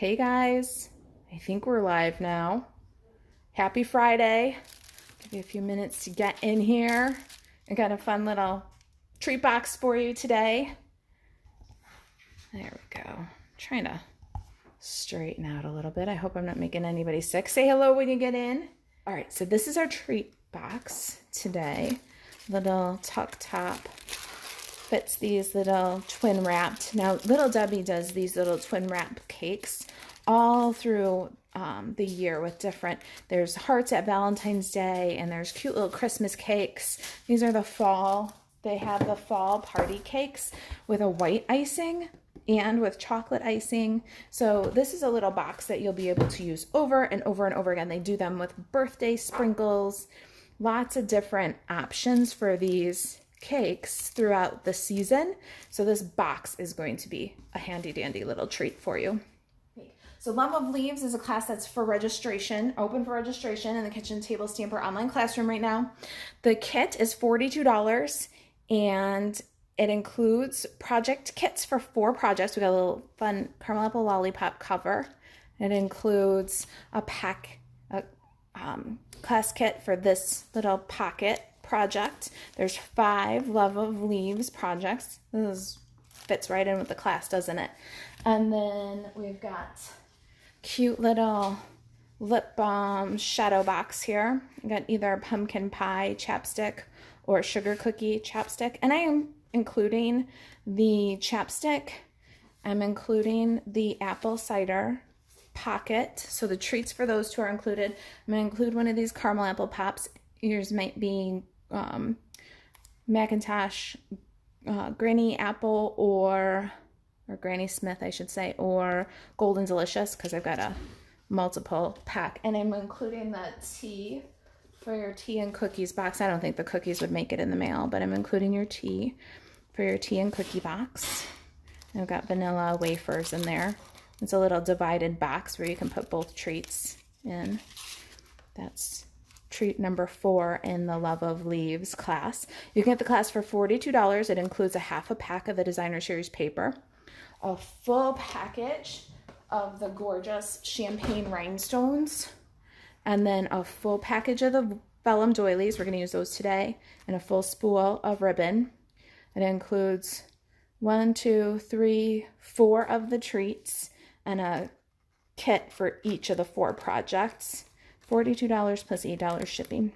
Hey guys, I think we're live now. Happy Friday. Give you a few minutes to get in here. I got a fun little treat box for you today. There we go. I'm trying to straighten out a little bit. I hope I'm not making anybody sick. Say hello when you get in. All right, so this is our treat box today. Little tuck top. Fits these little twin wrapped. Now, Little Debbie does these little twin wrap cakes all through the year with different, there's hearts at Valentine's Day, and there's cute little Christmas cakes. These are the fall, they have the fall party cakes with a white icing and with chocolate icing. So this is a little box that you'll be able to use over and over and over again. They do them with birthday sprinkles, lots of different options for these cakes throughout the season. So this box is going to be a handy dandy little treat for you. So Love of Leaves is a class that's for registration, open for registration in the Kitchen Table Stamper online classroom right now. The kit is $42 and it includes project kits for 4 projects. We got a little fun caramel apple lollipop cover. It includes a class kit for this little pocket project. There's 5 Love of Leaves projects. This fits right in with the class, doesn't it? And then we've got cute little lip balm shadow box here. We got either pumpkin pie chapstick or sugar cookie chapstick. And I am including the chapstick. I'm including the apple cider pocket. So the treats for those 2 are included. I'm going to include one of these caramel apple pops. Yours might be Macintosh, Granny Apple, or Granny Smith, I should say, or Golden Delicious, because I've got a multiple pack. And I'm including the tea for your tea and cookies box. I don't think the cookies would make it in the mail, but I'm including your tea for your tea and cookie box. I've got vanilla wafers in there. It's a little divided box where you can put both treats in. That's treat number 4 in the Love of Leaves class. You can get the class for $42. It includes a half a pack of the Designer Series paper, a full package of the gorgeous champagne rhinestones, and then a full package of the vellum doilies. We're going to use those today, and a full spool of ribbon. It includes 1, 2, 3, 4 of the treats and a kit for each of the 4 projects. $42 plus $8 shipping.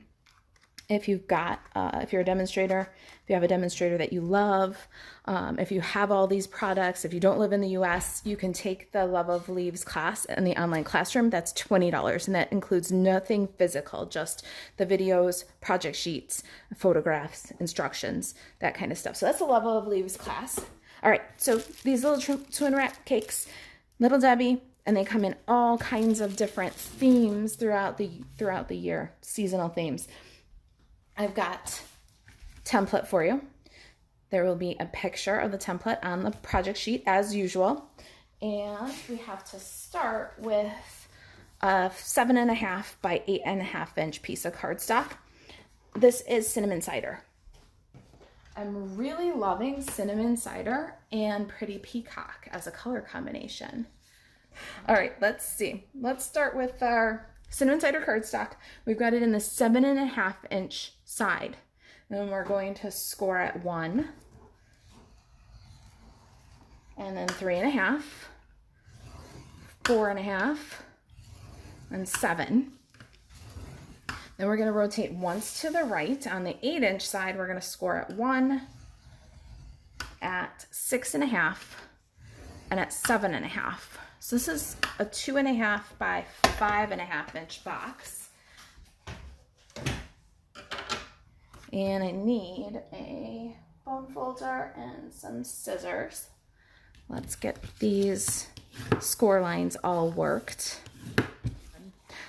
If you've got, if you're a demonstrator, if you have a demonstrator that you love, if you have all these products, if you don't live in the US, you can take the Love of Leaves class in the online classroom. That's $20, and that includes nothing physical, just the videos, project sheets, photographs, instructions, that kind of stuff. So that's the Love of Leaves class. All right, so these little twin wrap cakes, Little Debbie, and they come in all kinds of different themes throughout the year, seasonal themes. I've got template for you. There will be a picture of the template on the project sheet as usual. And we have to start with a 7.5 by 8.5 inch piece of cardstock. This is cinnamon cider. I'm really loving cinnamon cider and pretty peacock as a color combination. All right, let's see. Let's start with our cinnamon cider cardstock. We've got it in the 7.5 inch side. And we're going to score at 1, and then 3.5, 4.5, and 7. Then we're going to rotate once to the right. On the 8 inch side, we're going to score at 1, at 6.5, and at 7.5. So this is a 2.5 by 5.5 inch box. And I need a bone folder and some scissors. Let's get these score lines all worked. All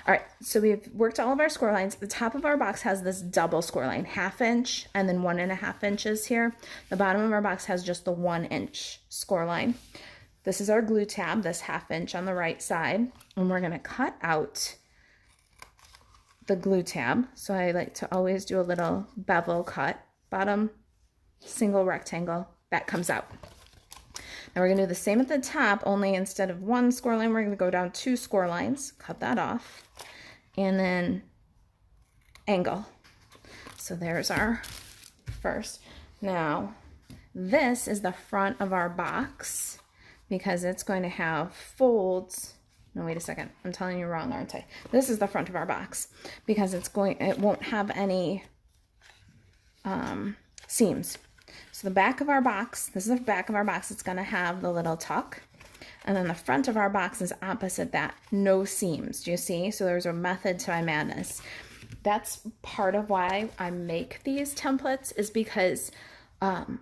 right, so we've worked all of our score lines. The top of our box has this double score line, 1/2 inch and then 1.5 inches here. The bottom of our box has just the 1 inch score line. This is our glue tab, this 1/2 inch on the right side, and we're gonna cut out the glue tab. So I like to always do a little bevel cut, bottom single rectangle, that comes out. And we're gonna do the same at the top, only instead of one score line, we're gonna go down 2 score lines, cut that off, and then angle. So there's our first. Now, this is the front of our box because it's going to have folds. No, wait a second. I'm telling you wrong, aren't I? This is the front of our box because it won't have any seams. So the back of our box, this is the back of our box, it's gonna have the little tuck. And then the front of our box is opposite that, no seams. Do you see? So there's a method to my madness. That's part of why I make these templates, is because I'm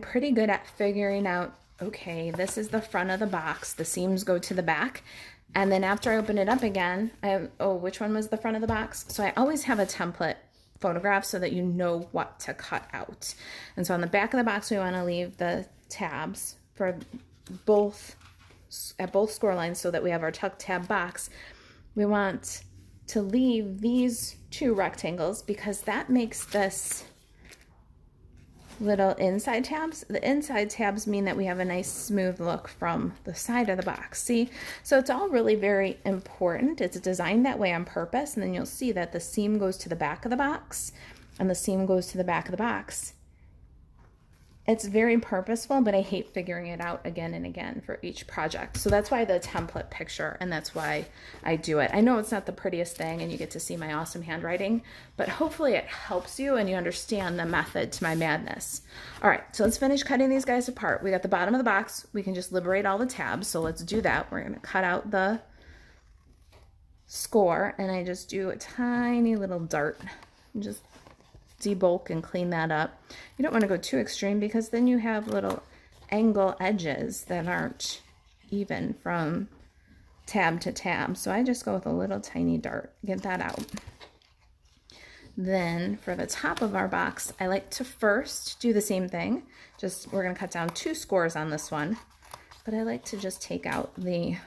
pretty good at figuring out, okay, this is the front of the box, the seams go to the back. And then after I open it up again, oh, which one was the front of the box? So I always have a template photograph so that you know what to cut out. And so on the back of the box, we want to leave the tabs for both score lines so that we have our tuck tab box. We want to leave these 2 rectangles because that makes this little inside tabs. The inside tabs mean that we have a nice smooth look from the side of the box. See? So it's all really very important. It's designed that way on purpose, and then you'll see that the seam goes to the back of the box and the seam goes to the back of the box. It's very purposeful, but I hate figuring it out again and again for each project. So that's why the template picture, and that's why I do it. I know it's not the prettiest thing and you get to see my awesome handwriting, but hopefully it helps you and you understand the method to my madness. All right, so let's finish cutting these guys apart. We got the bottom of the box. We can just liberate all the tabs. So let's do that. We're gonna cut out the score, and I just do a tiny little dart and just debulk and clean that up. You don't want to go too extreme because then you have little angle edges that aren't even from tab to tab. So I just go with a little tiny dart, get that out. Then for the top of our box, I like to first do the same thing. Just, we're going to cut down 2 scores on this one, but I like to just take out the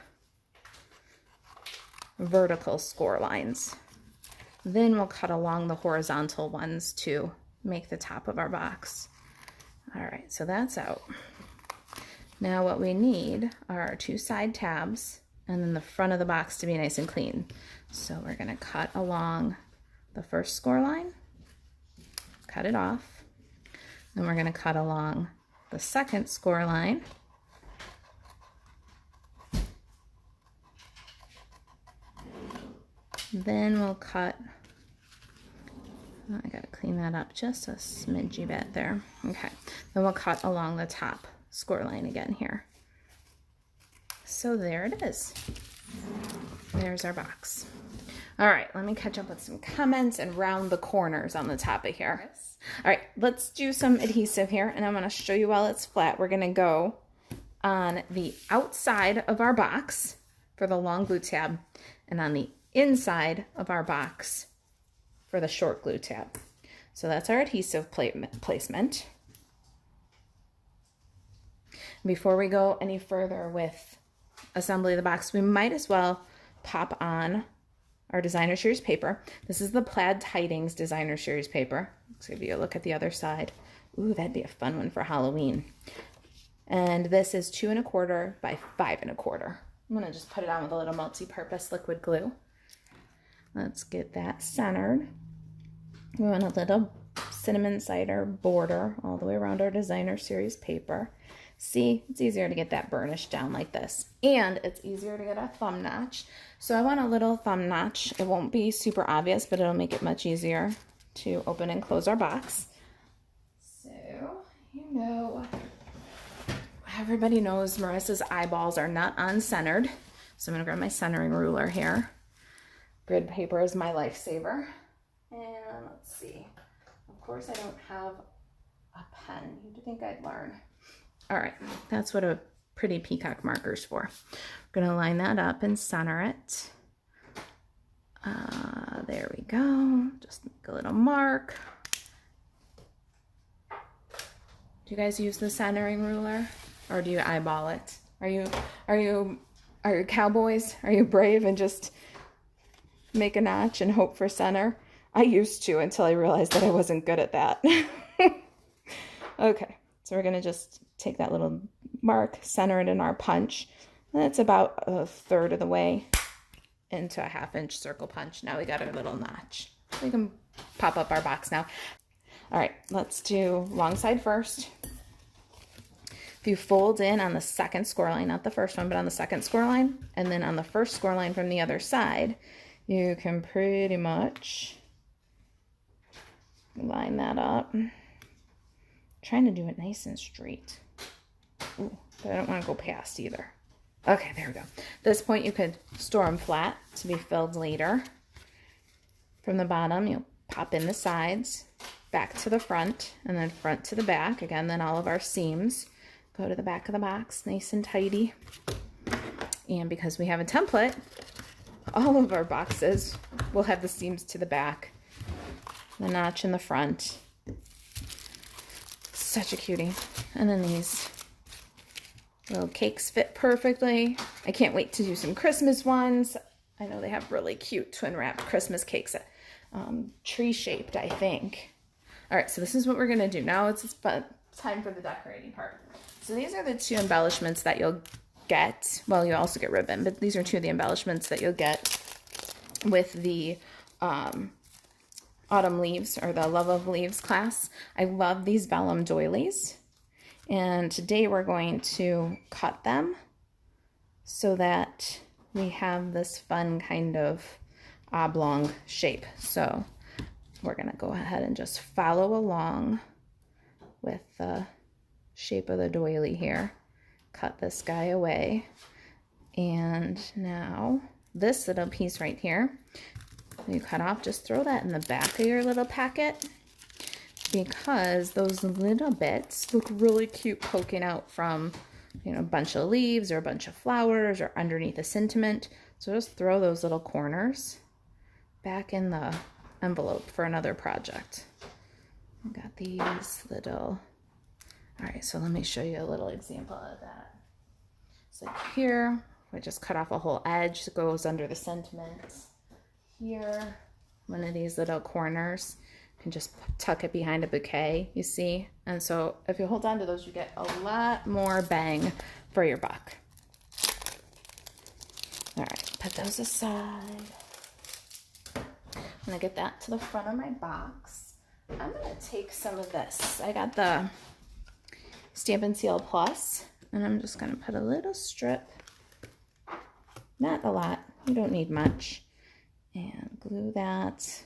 vertical score lines. Then we'll cut along the horizontal ones to make the top of our box. All right, so that's out. Now what we need are our 2 side tabs and then the front of the box to be nice and clean. So we're gonna cut along the first score line, cut it off. Then we're gonna cut along the second score line. Then we'll cut, I gotta clean that up just a smidgy bit there. Okay, then we'll cut along the top score line again here. So there it is. There's our box. All right, let me catch up with some comments and round the corners on the top of here. All right, let's do some adhesive here, and I'm gonna show you while it's flat. We're gonna go on the outside of our box for the long glue tab, and on the inside of our box for the short glue tab. So that's our adhesive placement. Before we go any further with assembly of the box, we might as well pop on our designer series paper. This is the Plaid Tidings designer series paper. Let's give you a look at the other side. Ooh, that'd be a fun one for Halloween. And this is 2 1/4 by 5 1/4. I'm gonna just put it on with a little multi-purpose liquid glue. Let's get that centered. We want a little cinnamon cider border all the way around our designer series paper. See, it's easier to get that burnish down like this. And it's easier to get a thumb notch. So I want a little thumb notch. It won't be super obvious, but it'll make it much easier to open and close our box. So, you know, everybody knows Marisa's eyeballs are not uncentered. So I'm gonna grab my centering ruler here. Grid paper is my lifesaver. And let's see. Of course I don't have a pen. You'd think I'd learn. All right, that's what a pretty peacock marker's for. We're gonna line that up and center it. There we go. Just make a little mark. Do you guys use the centering ruler or do you eyeball it? Are you cowboys? Are you brave and just make a notch and hope for center? I used to until I realized that I wasn't good at that. Okay, so we're gonna just take that little mark, center it in our punch. And it's about a third of the way into a 1/2 inch circle punch. Now we got our little notch. We can pop up our box now. All right, let's do long side first. If you fold in on the second score line, not the first one, but on the second score line, and then on the first score line from the other side, you can pretty much line that up. I'm trying to do it nice and straight. Ooh, but I don't want to go past either. Okay, there we go. At this point, you could store them flat to be filled later. From the bottom, you'll pop in the sides, back to the front, and then front to the back. Again, then all of our seams go to the back of the box, nice and tidy. And because we have a template, all of our boxes will have the seams to the back, the notch in the front. Such a cutie. And then these little cakes fit perfectly. I can't wait to do some Christmas ones. I know they have really cute twin wrap Christmas cakes, tree shaped, I think. All right, so this is what we're gonna do. Now it's time for the decorating part. So these are the 2 embellishments that you'll get. Well, you also get ribbon, but these are 2 of the embellishments that you'll get with the Autumn Leaves, or the Love of Leaves class. I love these vellum doilies. And today we're going to cut them so that we have this fun kind of oblong shape. So we're going to go ahead and just follow along with the shape of the doily here. Cut this guy away. And now this little piece right here, you cut off, just throw that in the back of your little packet, because those little bits look really cute poking out from, you know, a bunch of leaves or a bunch of flowers or underneath a sentiment. So just throw those little corners back in the envelope for another project. I got these little, all right, so let me show you a little example of that. So here, we just cut off a whole edge that goes under the sentiments. Here, one of these little corners, you can just tuck it behind a bouquet, you see? And so if you hold on to those, you get a lot more bang for your buck. All right, put those aside. I'm gonna get that to the front of my box. I'm gonna take some of this. I got the Stampin' Seal Plus, and I'm just gonna put a little strip, not a lot, you don't need much, and glue that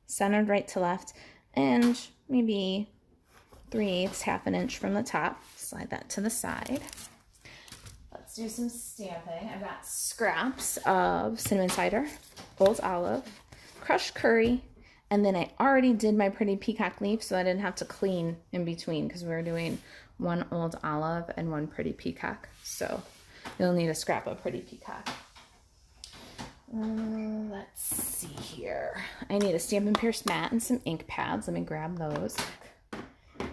centered right to left, and maybe 3/8, 1/2 inch from the top. Slide that to the side. Let's do some stamping. I've got scraps of cinnamon cider, old olive, crushed curry, and then I already did my pretty peacock leaf, so I didn't have to clean in between because we were doing 1 old olive and 1 pretty peacock. So you'll need a scrap of pretty peacock. Let's see here. I need a Stampin' Pierce mat and some ink pads. Let me grab those.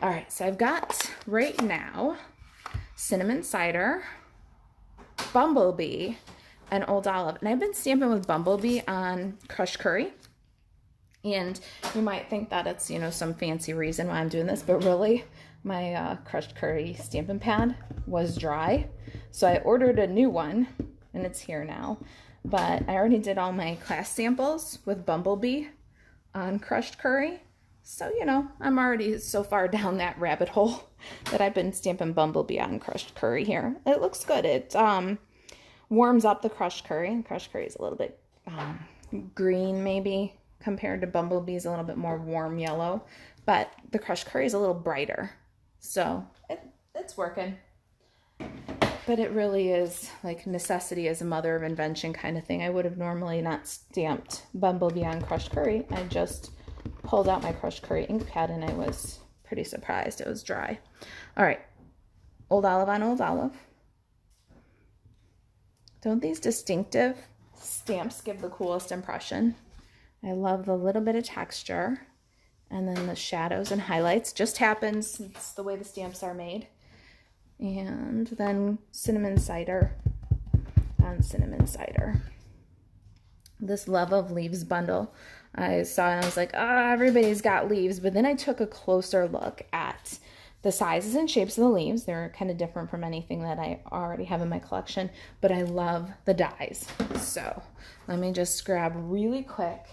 All right, so I've got right now cinnamon cider, bumblebee, and old olive. And I've been stamping with bumblebee on crushed curry. And you might think that it's, you know, some fancy reason why I'm doing this, but really my crushed curry stamping pad was dry. So I ordered a new one and it's here now. But I already did all my class samples with bumblebee on crushed curry. So, you know, I'm already so far down that rabbit hole that I've been stamping bumblebee on crushed curry here. It looks good. It warms up the crushed curry. And crushed curry is a little bit green maybe compared to bumblebee's a little bit more warm yellow. But the crushed curry is a little brighter. So it's working. But it really is like necessity is a mother of invention kind of thing. I would have normally not stamped bumblebee on crushed curry. I just pulled out my crushed curry ink pad and I was pretty surprised it was dry. All right, old olive on old olive. Don't these distinctive stamps give the coolest impression? I love the little bit of texture, and then the shadows and highlights just happens. It's the way the stamps are made. And then cinnamon cider on cinnamon cider. This Love of Leaves bundle I saw and I was like, everybody's got leaves. But then I took a closer look at the sizes and shapes of the leaves. They're kind of different from anything that I already have in my collection, but I love the dies. So let me just grab really quick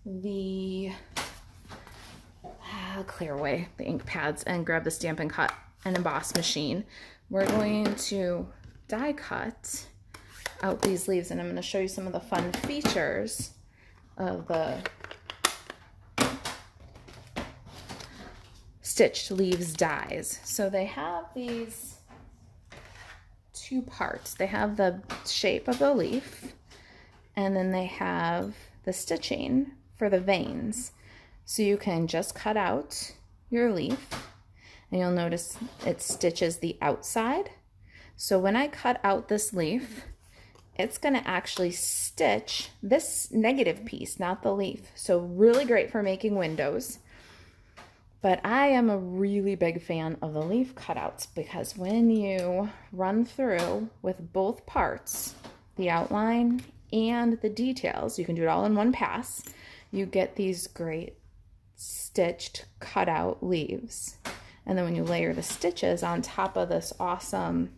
the clear away the ink pads and grab the Stampin' Cut and Emboss machine. We're going to die cut out these leaves, and I'm going to show you some of the fun features of the stitched leaves dies. So they have these two parts. They have the shape of the leaf, and then they have the stitching for the veins. So you can just cut out your leaf, and you'll notice it stitches the outside. So when I cut out this leaf, it's going to actually stitch this negative piece, not the leaf. So really great for making windows. But I am a really big fan of the leaf cutouts, because when you run through with both parts, the outline and the details, you can do it all in one pass, you get these great stitched cutout leaves. And then when you layer the stitches on top of this awesome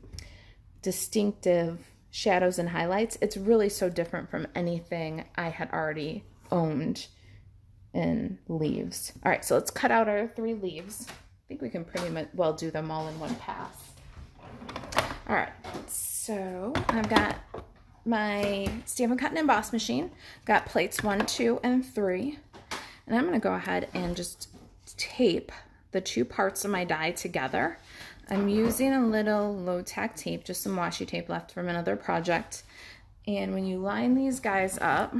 distinctive shadows and highlights, it's really so different from anything I had already owned in leaves. All right, so let's cut out our 3 leaves. I think we can pretty much well do them all in one pass. All right, so I've got my Stampin' Cut and Emboss machine, got plates 1, 2, and 3, and I'm going to go ahead and just tape the 2 parts of my die together. I'm using a little low-tack tape, just some washi tape left from another project. And when you line these guys up,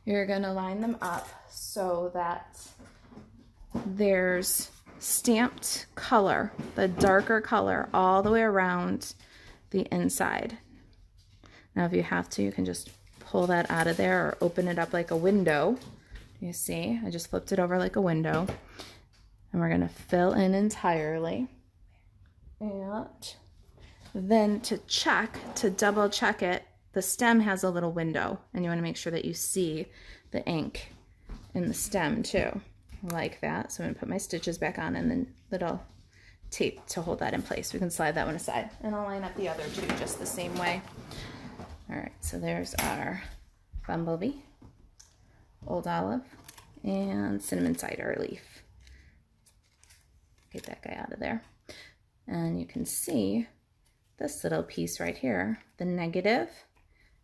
you're going to line them up so that there's stamped color, the darker color, all the way around the inside. Now, if you have to, you can just pull that out of there or open it up like a window. You see, I just flipped it over like a window. And we're going to fill in entirely. And then to double check it, the stem has a little window, and you want to make sure that you see the ink in the stem too, like that. So I'm going to put my stitches back on, and then little tape to hold that in place. We can slide that one aside, and I'll line up the other 2 just the same way. All right, so there's our bumblebee, old olive, and cinnamon cider leaf. Get that guy out of there. And you can see this little piece right here, the negative,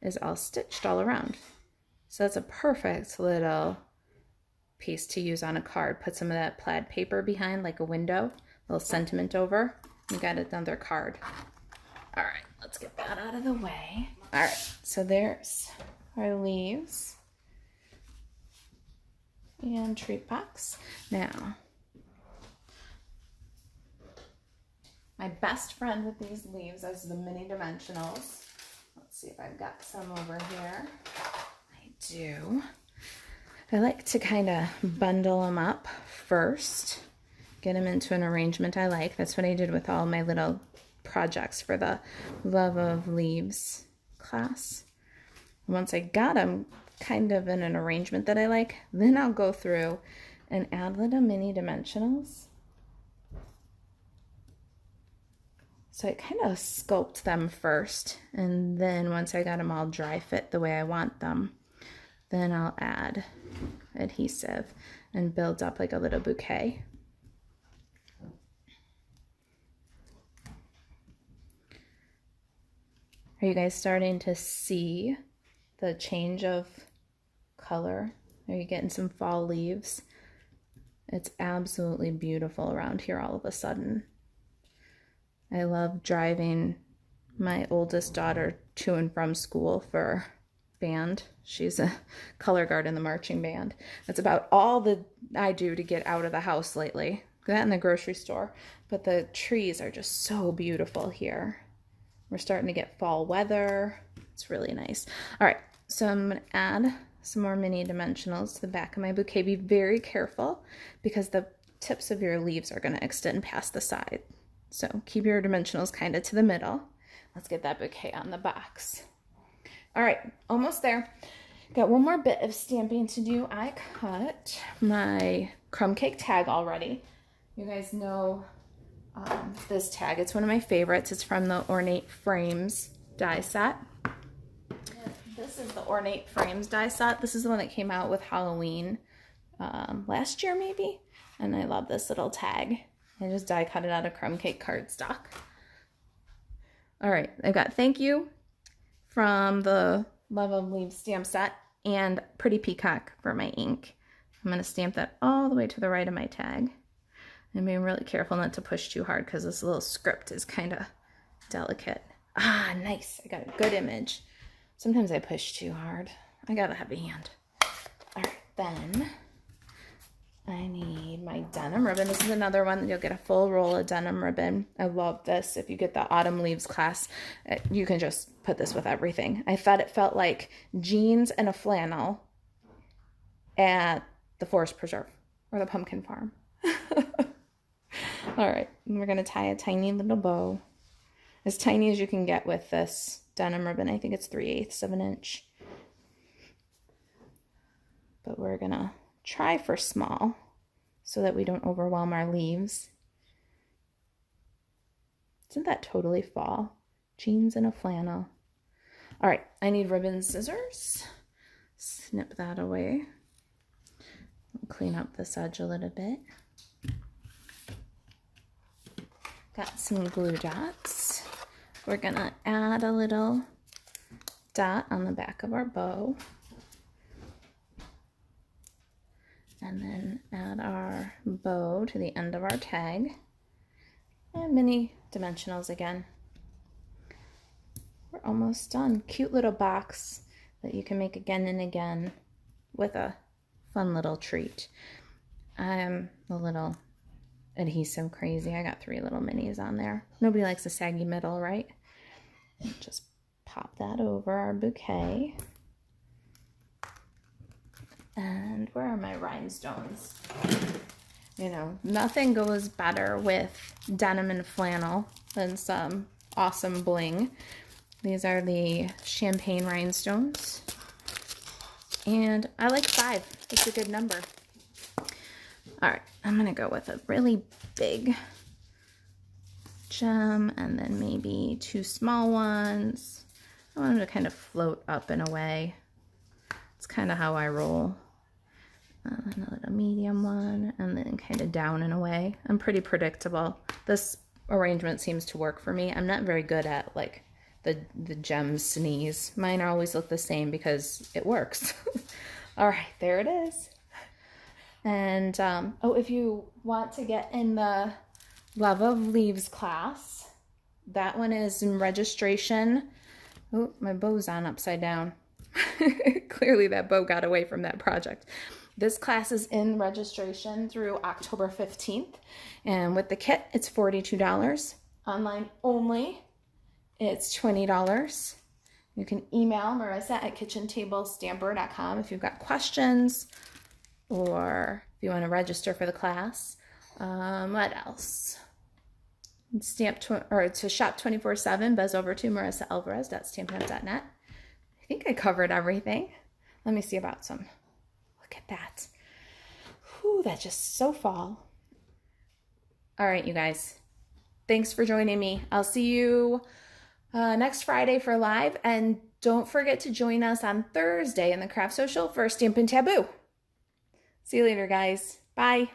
is all stitched all around. So that's a perfect little piece to use on a card. Put some of that plaid paper behind like a window, a little sentiment over. You got another card. All right, let's get that out of the way. All right, so there's our leaves and treat box. Now, my best friend with these leaves is the mini dimensionals. Let's see if I've got some over here. I do. I like to kind of bundle them up first, get them into an arrangement I like. That's what I did with all my little projects for the Love of Leaves class. Once I got them kind of in an arrangement that I like, then I'll go through and add little mini dimensionals. So I kind of sculpt them first, and then once I got them all dry fit the way I want them, then I'll add adhesive and build up like a little bouquet. Are you guys starting to see the change of color? Are you getting some fall leaves? It's absolutely beautiful around here all of a sudden. I love driving my oldest daughter to and from school for band. She's a color guard in the marching band. That's about all that I do to get out of the house lately. That in the grocery store. But the trees are just so beautiful here. We're starting to get fall weather. It's really nice. All right, so I'm going to add some more mini dimensionals to the back of my bouquet. Be very careful because the tips of your leaves are going to extend past the side. So keep your dimensionals kind of to the middle. Let's get that bouquet on the box. All right, almost there. Got one more bit of stamping to do. I cut my crumb cake tag already. You guys know this tag. It's one of my favorites. It's from the Ornate Frames die set. This is the Ornate Frames die set. This is the one that came out with Halloween last year maybe. And I love this little tag. I just die cut it out of crumb cake cardstock. All right, I've got thank you from the Love of Leaves stamp set and Pretty Peacock for my ink. I'm going to stamp that all the way to the right of my tag. I'm being really careful not to push too hard because this little script is kind of delicate. Ah, nice. I got a good image. Sometimes I push too hard. I got a heavy hand. All right, then I need my denim ribbon. This is another one that you'll get a full roll of denim ribbon. I love this. If you get the Autumn Leaves class, you can just put this with everything. I thought it felt like jeans and a flannel at the Forest Preserve or the Pumpkin Farm. All right, we're going to tie a tiny little bow. As tiny as you can get with this denim ribbon. I think it's 3/8 of an inch. But we're going to try for small so that we don't overwhelm our leaves. Isn't that totally fall? Jeans and a flannel. All right, I need ribbon scissors. Snip that away. Clean up this edge a little bit. Got some glue dots. We're gonna add a little dot on the back of our bow. And then add our bow to the end of our tag. And mini dimensionals again. We're almost done. Cute little box that you can make again and again with a fun little treat. I'm a little adhesive crazy. I got 3 little minis on there. Nobody likes a saggy middle, right? Just pop that over our bouquet. And where are my rhinestones? You know, nothing goes better with denim and flannel than some awesome bling. These are the champagne rhinestones. And I like 5. It's a good number. All right, I'm gonna go with a really big gem and then maybe 2 small ones. I want them to kind of float up and away. It's kind of how I roll. And a little medium one and then kind of down and away. I'm pretty predictable. This arrangement seems to work for me. I'm not very good at like the gem sneeze. Mine always look the same because it works. All right, there it is. And, oh, if you want to get in the Love of Leaves class, that one is in registration. Oh, my bow's on upside down. Clearly that bow got away from that project. This class is in registration through October 15th. And with the kit, it's $42. Online only, it's $20. You can email Marisa at kitchentablestamper.com if you've got questions or if you want to register for the class. What else? To shop 24/7, buzz over to marisaAlvarez.stampin.net. I think I covered everything. Let me see about some. Look at that. Whew, that's just so fall. All right, you guys. Thanks for joining me. I'll see you next Friday for live. And don't forget to join us on Thursday in the Craft Social for Stampin' Taboo. See you later, guys. Bye.